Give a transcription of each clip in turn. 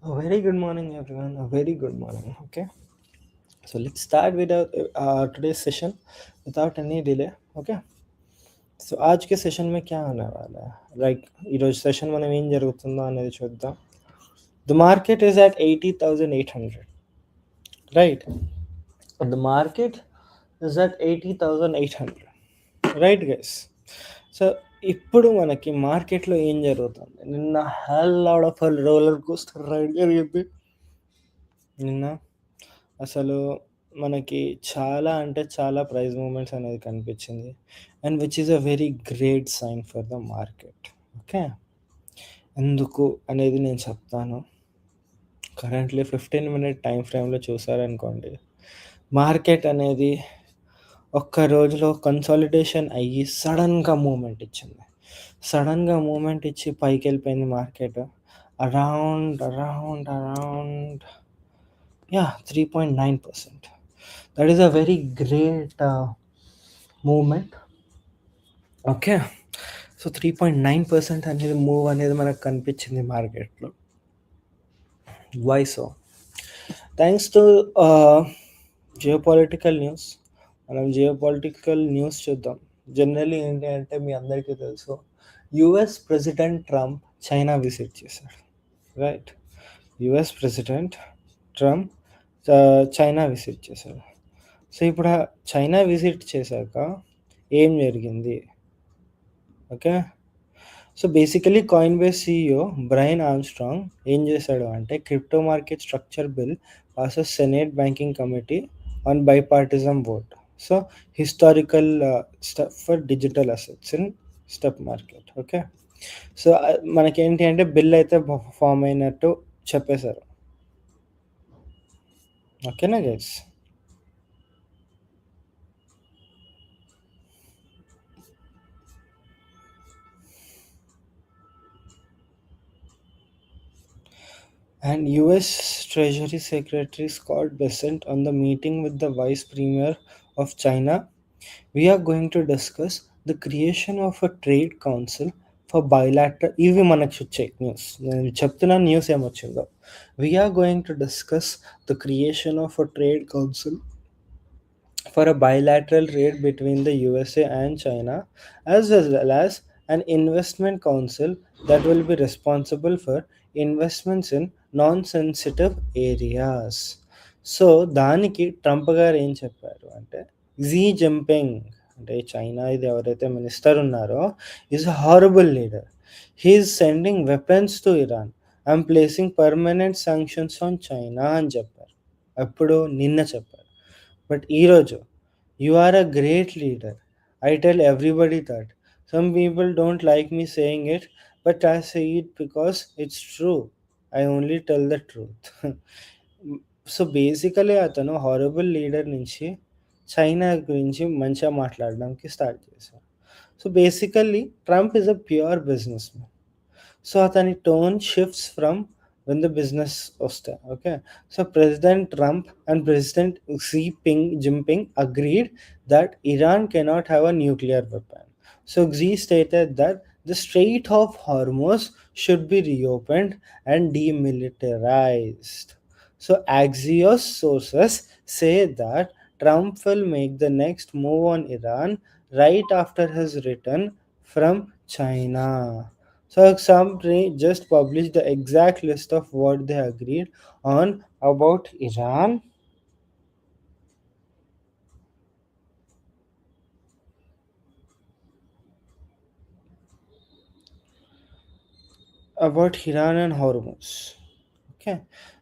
A very good morning, everyone. A very good morning. Okay, so let's start with today's session without any delay. Okay, so आज के session में क्या होने वाला है ఈరోజు సెషన్ మనం ఏం జరుగుతుందో అనేది చూద్దాం. The market is at 80,800, right? The market is at 80,800, right, guys? So ఇప్పుడు మనకి మార్కెట్లో ఏం జరుగుతుంది? నిన్న hell lot of roller coaster ride జరిగింది. నిన్న అసలు మనకి చాలా అంటే చాలా ప్రైస్ మూవ్‌మెంట్స్ అనేది కనిపించింది. And which is a very great sign for the market. Okay. ఎందుకు అనేది నేను చెప్తాను. కరెంట్‌లీ 15 మినిట్ టైమ్ ఫ్రేమ్‌లో చూసారనుకోండి, మార్కెట్ అనేది ఒక్క రోజులో కన్సాలిడేషన్ అయ్యి సడెన్‌గా మూవ్‌మెంట్ ఇచ్చింది. సడెన్‌గా మూవ్‌మెంట్ ఇచ్చి పైకెళ్ళిపోయింది market. Around 3.9%. That is a very great movement. Okay. So 3.9% అనేది మూవ్ అనేది మనకు కనిపించింది మార్కెట్‌లో. Why so? Thanks to geopolitical news. మనం జియోపాలిటికల్ న్యూస్ చూద్దాం. జనరల్లీ ఏంటి అంటే మీ అందరికీ తెలుసు, US president Trump China visit చేశాడు, right? US president Trump China visit చేశాడు. సో ఇప్పుడు చైనా విజిట్ చేశాక ఏం జరిగింది? Okay. So basically Coinbase CEO Brian Armstrong ఏం చేశాడు అంటే, crypto market structure bill passes senate banking committee on bipartisan vote. So historical step for digital assets in stock market. Okay. So మనకేంటి అంటే bill అయితే form అయినట్టు చెప్పేశారు. ఓకేనా guys? And US Treasury Secretary Scott Bessent on the meeting with the Vice Premier of China, we are going to discuss the creation of a trade council for bilateral. ఇవి మనకు check news, నేను చెప్తున్నా news ఏమొచ్చిందో. We are going to discuss the creation of a trade council for a bilateral trade between the USA and China, as well as an investment council that will be responsible for investments in non-sensitive areas. So దానికి Trump గారు ఏం చెప్పారు అంటే, G Jinping అంటే China ఇది ఎవరైతే minister ఉన్నారో is a horrible leader. He is sending weapons to Iran. I'm placing permanent sanctions on China అని చెప్పారు. ఎప్పుడు? నిన్న చెప్పారు. బట్ ఈరోజు, you are a great leader. I tell everybody that. Some people don't like me saying it, but I say it because it's true. I only tell the truth. So basically అతను horrible leader నుంచి China గురించి మంచిగా మాట్లాడడానికి start చేశారు. So basically Trump is a pure business man. So అతని tone shifts from when the business వస్తాయి. Okay. So president Trump and president Jinping agreed that Iran cannot have a nuclear weapon. So Xi stated that the Strait of Hormuz should be reopened and demilitarized. So Axios sources say that Trump will make the next move on Iran right after his return from China. So some just published the exact list of what they agreed on about Iran. About Iran and Hormuz. Okay.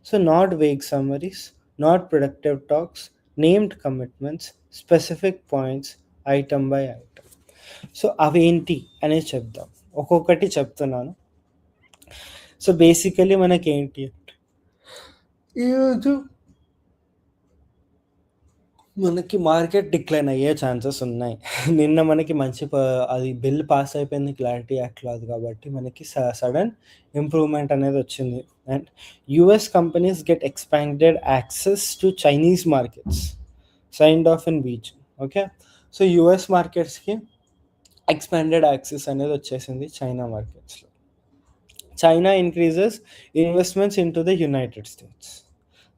So not vague summaries, not productive talks, named commitments, specific points, item by item. So అవేంటి అనేది చెప్దాం. ఒక్కొక్కటి చెప్తున్నాను. So basically మనకేంటి ఈరోజు మనకి market decline అయ్యే chances ఉన్నాయి. నిన్న మనకి మంచి అది బిల్ పాస్ అయిపోయింది క్లారిటీ యాక్ట్లో, అది కాబట్టి మనకి సడన్ ఇంప్రూవ్మెంట్ అనేది వచ్చింది. And US companies get expanded access to Chinese markets signed off in beach. Okay. So US మార్కెట్స్కి ఎక్స్పాండెడ్ యాక్సెస్ అనేది వచ్చేసింది చైనా మార్కెట్స్లో. China increases investments into the United States.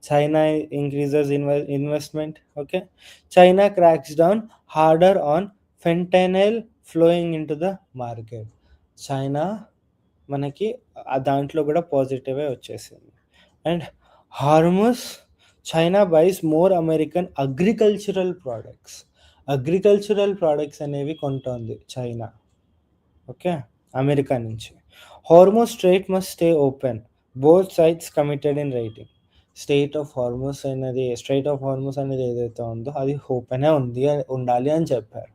China increases investment. Okay. China cracks down harder on fentanyl flowing into the market. China మనకి దాంట్లో కూడా పాజిటివే వచ్చేసింది. And Hormuz, China buys more American agricultural products అనేవి కొంటోంది China. Okay. America నుంచి. Hormuz strait must stay open. Both sides committed in writing. Strait of Hormuz అనేది ఏదైతే ఉందో అది ఓపెనే ఉండాలి అని చెప్పారు.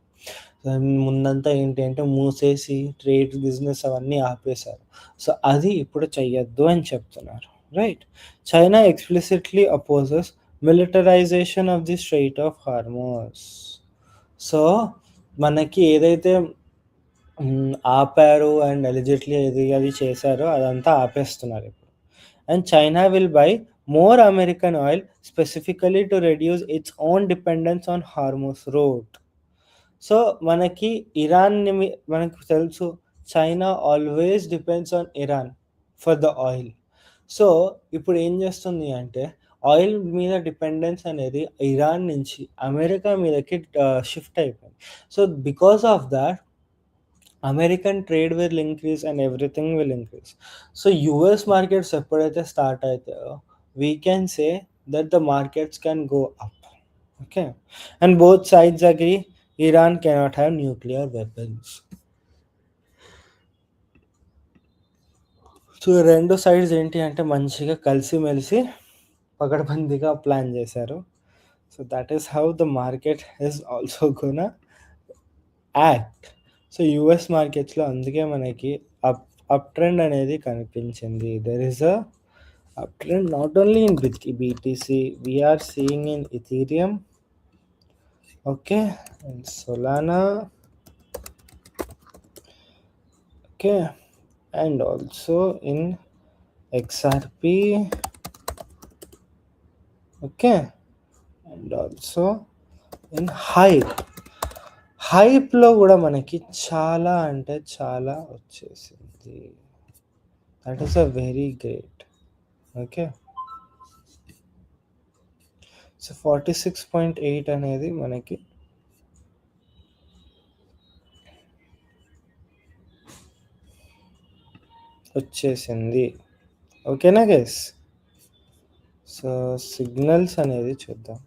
ముందంతా ఏంటి అంటే మూసేసి ట్రేడ్ బిజినెస్ అవన్నీ ఆపేశారు. సో అది ఇప్పుడు చెయ్యొద్దు అని చెప్తున్నారు. Right. China explicitly opposes militarisation of the straight of హార్మోస్. So మనకి ఏదైతే ఆపారు అండ్ అలిజిట్లీ ఇది అది చేశారో అదంతా ఆపేస్తున్నారు ఇప్పుడు. And China will buy more American oil specifically to reduce its own dependence on Hormuz route. So మనకి మనకు తెలుసు China always depends on Iran for the oil. So ఇప్పుడు ఏం చేస్తుంది అంటే ఆయిల్ మీద డిపెండెన్స్ అనేది ఇరాన్ నుంచి అమెరికా మీదకి షిఫ్ట్ అయిపోయింది. So because of that American trade will increase and everything will increase. So US markets ఎప్పుడైతే స్టార్ట్ అవుతాయో we can say that the markets can go up. Okay. And both sides agree Iran cannot have nuclear weapons. So రెండు sides ఏంటి అంటే మంచిగా కలిసిమెలిసి పకడ్బందీగా plan చేశారు. So that is how the market is also gonna act. So US మార్కెట్స్లో అందుకే మనకి అప్ ట్రెండ్ అనేది కనిపించింది. There is a up trend not only in BTC, we're seeing in Ethereum. Okay. And Solana. Okay. And also in XRP. Okay. And also in హైప్లో కూడా మనకి చాలా అంటే చాలా వచ్చేసింది. That is a very great. Okay. So 46.8 అనేది మనకి వచ్చేసింది. ఓకేనా గైస్? సో సిగ్నల్స్ అనేది చూద్దాం.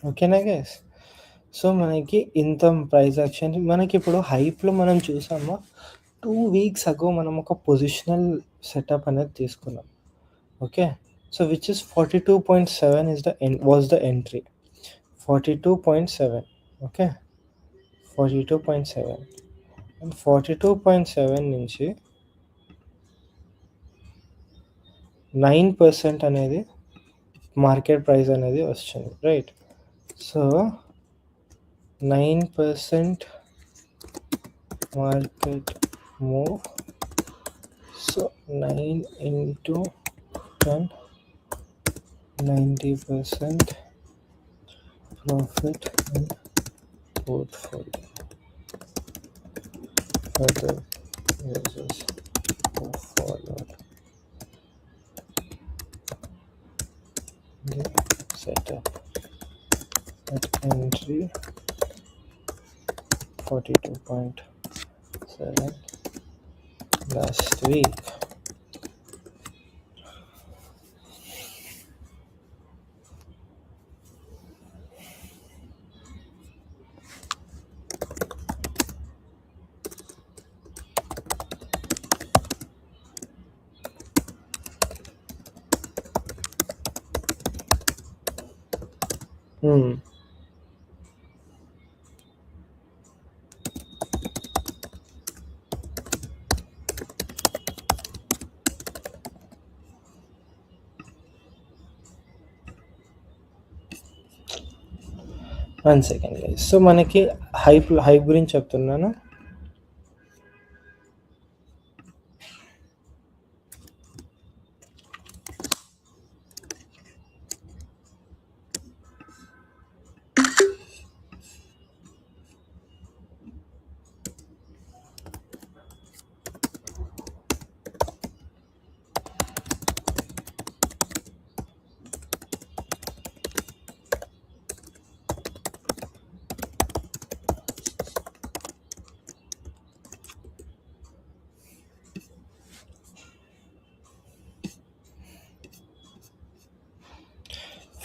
ఓకేనా గైస్? సో మనకి ఇంత ప్రైస్ యాక్షన్ మనకి ఇప్పుడు హైప్లో మనం చూసామా 2 వీక్స్ అగో మనం ఒక పొజిషనల్ సెటప్ అనేది తీసుకున్నాం. Okay. So which is 42.7 is was the entry. 42.7. Okay. 42.7 and 42.7 నుంచి 9% అనేది మార్కెట్ ప్రైస్ అనేది వచ్చింది. Right. So 9% market move. So 9 into 10, 90% profit in portfolio. Further users who followed the setup at entry 42.7 last week. Hmm. One second guys. So మనకి hype గురించి చెప్తున్నాను.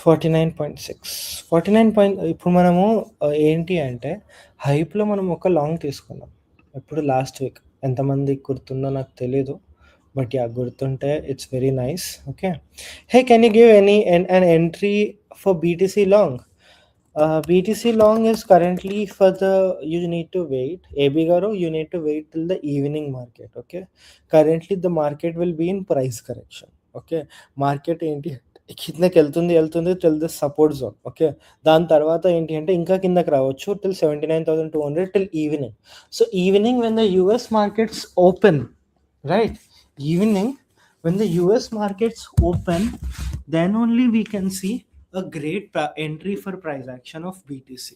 49.6. 49 point ఇప్పుడు మనము ఏంటి అంటే హైప్‌లో మనం ఒక లాంగ్ తీసుకున్నాం. ఎప్పుడు లాస్ట్ వీక్. ఎంతమందికి గుర్తుందో నాకు తెలీదు. But yeah! గుర్తుంటే it's very nice. Okay. Hey! Can you give an entry for BTC long? BTC long is currently for the you need to wait. AB Garo, you need to wait till the evening market. Okay. Currently, the market will be in price correction. Okay. Market ఏంటి కిందకి వెళ్తుంది till the support zone. Okay. దాని తర్వాత ఏంటి అంటే ఇంకా కిందకి రావచ్చు till 79,200 till evening. So evening when the US markets open, right? Evening when the US markets open, then only we can see a great entry for price action of BTC.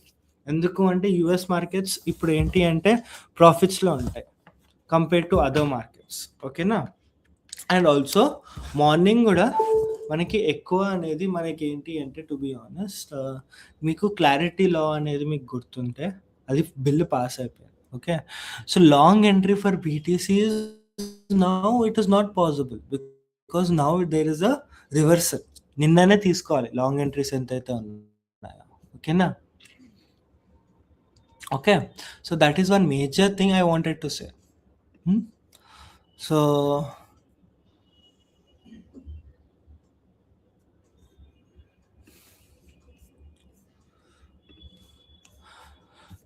ఎందుకు అంటే US markets ఇప్పుడు ఏంటి అంటే ప్రాఫిట్స్లో ఉంటాయి compare to other markets. ఓకేనా. And also morning కూడా మనకి ఎక్కువ అనేది మనకి ఏంటి అంటే టు బి ఆనెస్ట్ మీకు క్లారిటీ లా అనేది మీకు గుర్తుంటే అది బిల్ పాస్ అయిపోయింది. Okay. So long entry for BTC now it is not possible because now there is a reversal. నిన్ననే తీసుకోవాలి లాంగ్ ఎంట్రీస్ ఎంతైతే ఉన్నాయో. ఓకేనా. Okay. So that is one major thing I wanted to say. So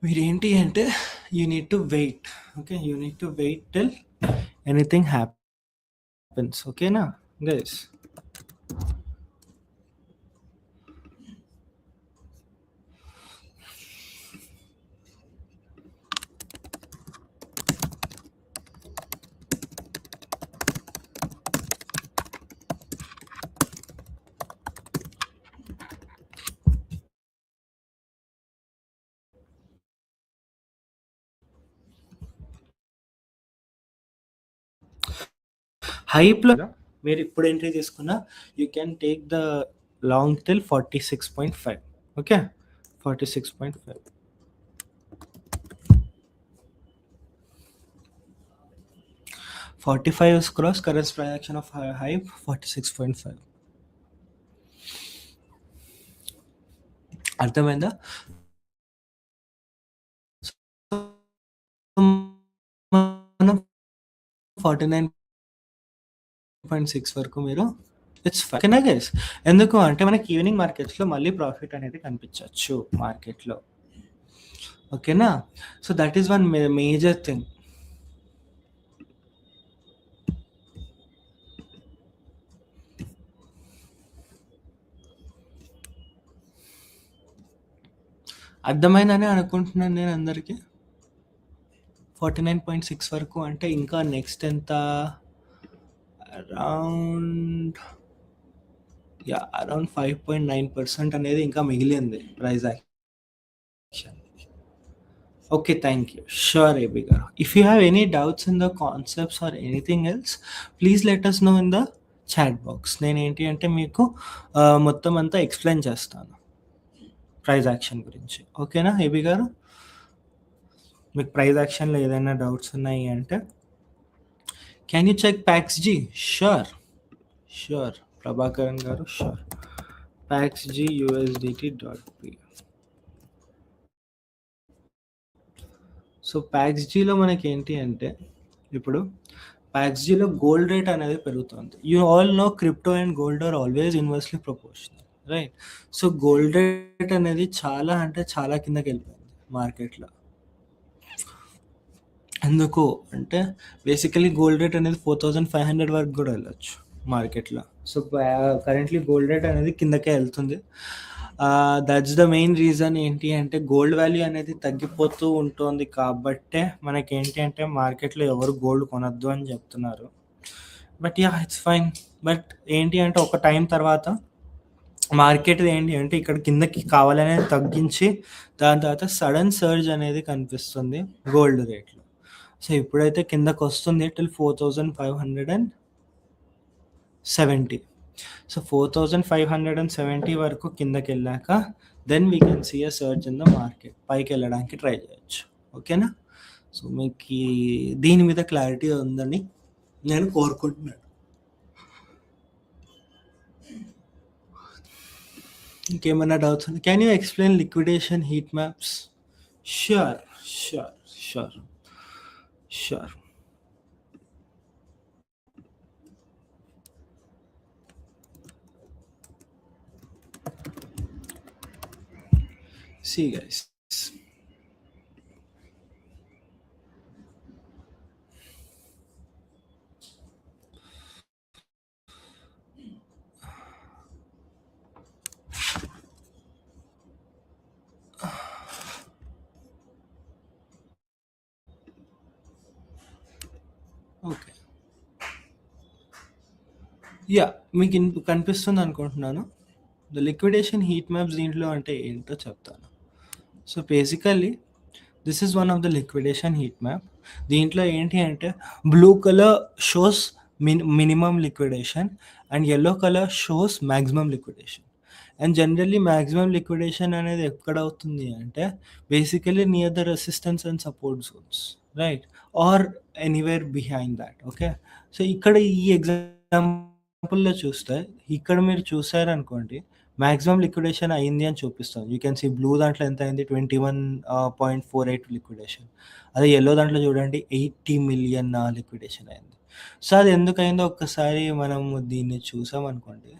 మీరేంటి అంటే you need to wait. Okay. You need to wait till anything happens. ఓకేనా guys. హైప్లో మీరు ఇప్పుడు ఎంట్రీ తీసుకున్నా you can take the long till 46.5. Okay. 46.5. 45 is cross current price action of hype 46.5. అర్థమైందా. మనం 49.6 వరకు మీరు ఇట్స్ ఓకేనా గైస్. ఎందుకు అంటే మనకి ఈవినింగ్ మార్కెట్స్లో మళ్ళీ ప్రాఫిట్ అనేది కనిపించవచ్చు మార్కెట్లో. ఓకేనా. So that is one major thing. అర్థమైందని అనుకుంటున్నాను నేను అందరికీ. 49.6 వరకు అంటే ఇంకా నెక్స్ట్ ఎంత అరౌండ్ అరౌండ్ 5.9% అనేది ఇంకా మిగిలింది price action. Okay. Thank you. Sure AB గారు. If you have any doubts in the concepts or anything else please let us know in the chat box. నేను ఏంటి అంటే మీకు మొత్తం అంతా ఎక్స్ప్లెయిన్ చేస్తాను ప్రైస్ యాక్షన్ గురించి. ఓకేనా ఏబీ గారు. మీకు ప్రైస్ యాక్షన్లో ఏదైనా డౌట్స్ ఉన్నాయి అంటే can you check PAXG. Sure Prabhakaran గారు. షూర్. ప్యాక్స్జీ USDT.P. సో ప్యాక్స్జీలో మనకి ఏంటి అంటే ఇప్పుడు ప్యాక్స్జీలో గోల్డ్ రేట్ అనేది పెరుగుతుంది. You all know crypto and gold are always inversely proportional. Right. So, gold rate అనేది చాలా అంటే చాలా కిందకెళ్ళిపోయింది మార్కెట్‌లో. ఎందుకు అంటే బేసికల్లీ గోల్డ్ రేట్ అనేది 4,500 వరకు గూడా వెళ్ళొచ్చు మార్కెట్‌లో. సో, కరెంట్‌లీ గోల్డ్ రేట్ అనేది కిందకే ఎళ్తుంది. దట్స్ ద మెయిన్ రీజన్ ఏంటి అంటే గోల్డ్ వాల్యూ అనేది తగ్గిపోతూ ఉంటోంది కాబట్టే మనకేంటి అంటే మార్కెట్‌లో ఎవరు గోల్డ్ కొనొద్దు అని జెప్తున్నారు. But yeah! It's fine. But ఏంటి అంటే ఒక టైం తర్వాత మార్కెట్ ఏంటి అంటే ఇక్కడ కిందకి కావాలనే తగ్గించి దాని తర్వాత సడన్ సర్జ్ అనేది కనిపిస్తుంది గోల్డ్ రేట్‌లో. సో, ఇప్పుడైతే కిందకొస్తుంది టిల్ 4,570. సో, 4,570 వరకు కిందకెళ్ళాక then we can see a surge in the market. పైకెళ్ళడానికి ట్రై చేయొచ్చు. ఓకేనా? సో, మీకీ దీని మీద క్లారిటీ ఉందని నేను కోరుకుంటున్నాను. ఇంకేమన్నా డౌట్స్ ఉన్నాయా? Can you explain liquidation heat maps? Sure. Sure. Sure. Sure. See guys. Okay. Yeah! మీకు కనిపిస్తుందనుకుంటున్నాను. ద లిక్విడేషన్ హీట్ మ్యాప్స్ దీంట్లో అంటే ఏంటో చెప్తాను. So, basically this is one of the liquidation heat map. దీంట్లో ఏంటి అంటే blue colour shows minimum liquidation and yellow colour shows maximum liquidation. And generally maximum liquidation అనేది ఎక్కడవుతుంది అంటే basically near the resistance and support zones. Right? Or anywhere behind thought. Okay. So, ఇక్కడ ఈ ఎగ్జాంపుల్‌లో చూస్తే ఇక్కడ మీరు చూసారనుకోండి మాక్సిమం లిక్విడేషన్ అయింది అని చూపిస్తుంది. యూ కెన్ సీ బ్లూ దాంట్లో ఎంత అయింది 21.48 లిక్విడేషన్. అదే యెల్లో దాంట్లో చూడండి 80,000,000 లిక్విడేషన్ అయింది. సో, అది ఎందుకయిందో ఒక్కసారి మనం దీన్ని చూసామనుకోండి.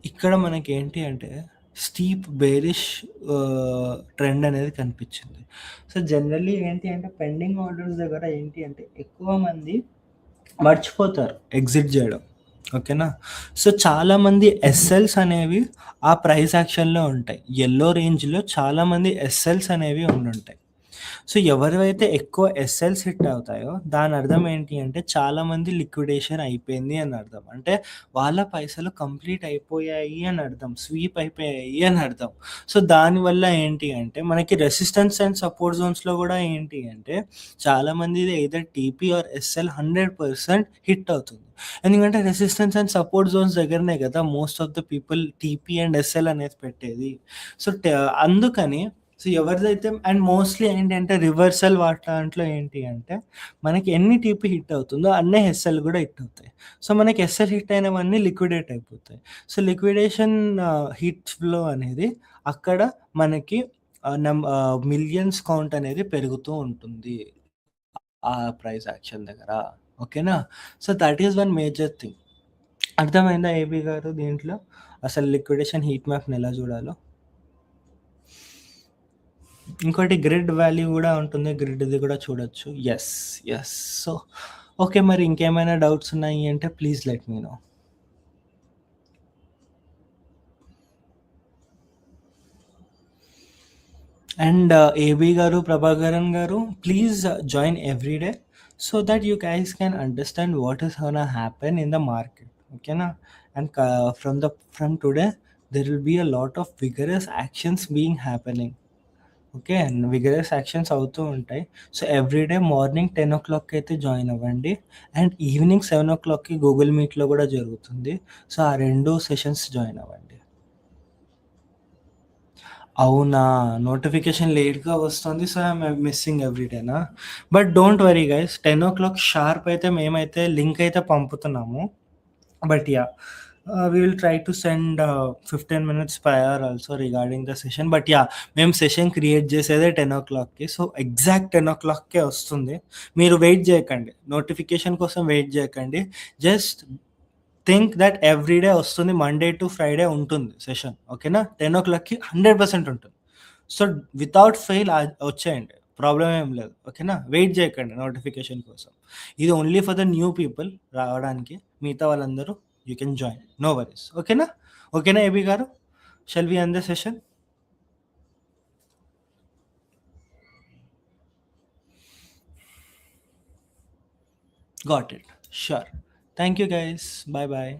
ఇక్కడ మనకేంటి అంటే స్టీప్ బేరిష్ ట్రెండ్ అనేది కనిపించింది. సో, జనరల్లీ ఏంటి అంటే పెండింగ్ ఆర్డర్స్ దగ్గర ఏంటి అంటే ఎక్కువ మంది మర్చిపోతారు ఎగ్జిట్ జేయడం. ఓకేనా? సో, చాలామంది ఎస్ఎల్స్ అనేవి ఆ ప్రైస్ యాక్షన్‌లో ఉంటాయి. యెల్లో రేంజ్‌లో చాలామంది ఎస్ఎల్స్ అనేవి ఉండుంటాయి. సో, ఎవరివైతే ఎక్కువ ఎస్ఎల్స్ హిట్ అవుతాయో దాని అర్థం ఏంటి అంటే చాలామంది లిక్విడేషన్ అయిపోయింది అని అర్థం. అంటే వాళ్ళ పైసలు కంప్లీట్ అయిపోయాయి అని అర్థం. స్వీప్ అయిపోయాయి అని అర్థం. సో, దానివల్ల ఏంటి అంటే మనకి రెసిస్టెన్స్ అండ్ సపోర్ట్ జోన్స్‌లో గూడా ఏంటి అంటే చాలామందిది either TP or SL 100% hit అవుతుంది. ఎందుకంటే రెసిస్టెన్స్ అండ్ సపోర్ట్ జోన్స్ దగ్గరనే గదా! Most of the people TP and SL అనేది పెట్టేది. సో, అందుకని సో, ఎవరిదైతే అండ్ మోస్ట్‌లీ ఏంటంటే రివర్సల్ వాటి దాంట్లో ఏంటి అంటే మనకి ఎన్ని టీపీ హిట్ అవుతుందో అన్నే ఎస్ఎల్ గూడా హిట్ అవుతాయి. సో, మనకి ఎస్ఎల్ హిట్ అయినవన్నీ లిక్విడేట్ అయిపోతాయి. సో, లిక్విడేషన్ హిట్ ఫ్లో అనేది అక్కడ మనకి మిలియన్స్ కౌంట్ అనేది పెరుగుతూ ఉంటుంది. ఆ ప్రైస్ యాక్షన్ దగ్గర. ఓకేనా? So, that is one major thing. అర్థమైందా ఏబీ గారు దీంట్లో? అసలు లిక్విడేషన్ హీట్ మ్యాప్‌ని ఎలా జూడాలో? ఇంకోటి గ్రిడ్ వాల్యూ గూడా ఉంటుంది. గ్రిడ్‌ది గూడా చూడొచ్చు. యెస్. యెస్. So, okay. మరి ఇంకేమైనా డౌట్స్ ఉన్నాయి అంటే please let me know. And AB గారు, ప్రభాకరన్ గారు please join every day so that you guys can understand what is gonna happen in the market. ఓకేనా? And from today there will be a lot of vigorous actions being happening. Okay. Vigorous actions అవుతూ ఉంటాయి. So, everyday morning 10:00కి అయితే join అవ్వండి. And evening 7:00కి Google మీట్‌లో గూడా జరుగుతుంది. So, ఆ 2 sessions join అవ్వండి. అవునా! నోటిఫికేషన్ లేట్‌గా వస్తుంది. సో, ఐయామ్ మిస్సింగ్ ఎవ్రీ డేనా? But don't worry guys 10:00 sharp అయితే మేమైతే లింక్ అయితే పంపుతున్నాము. But yeah! We will try to send 15 minutes prior also regarding the session. But yeah, మేము సెషన్ క్రియేట్ చేసేదే 10 o'clockకి. సో ఎగ్జాక్ట్ 10 o'clockకే వస్తుంది. మీరు వెయిట్ చేయకండి, నోటిఫికేషన్ కోసం వెయిట్ చేయకండి. జస్ట్ థింక్ దట్ ఎవ్రీడే వస్తుంది, మండే టు ఫ్రైడే ఉంటుంది సెషన్. ఓకేనా? 10 o'clockకి 100% ఉంటుంది. సో వితౌట్ ఫెయిల్ వచ్చేయండి, ప్రాబ్లం ఏం లేదు. ఓకేనా? వెయిట్ చేయకండి నోటిఫికేషన్ కోసం. ఇది only for the new people రావడానికి. మిగతా వాళ్ళందరూ you can join, no worries. ఓకేనా? ఓకేనా ఏబీ గారు? Shall we end the session? Got it. Sure. Thank you guys. Bye bye.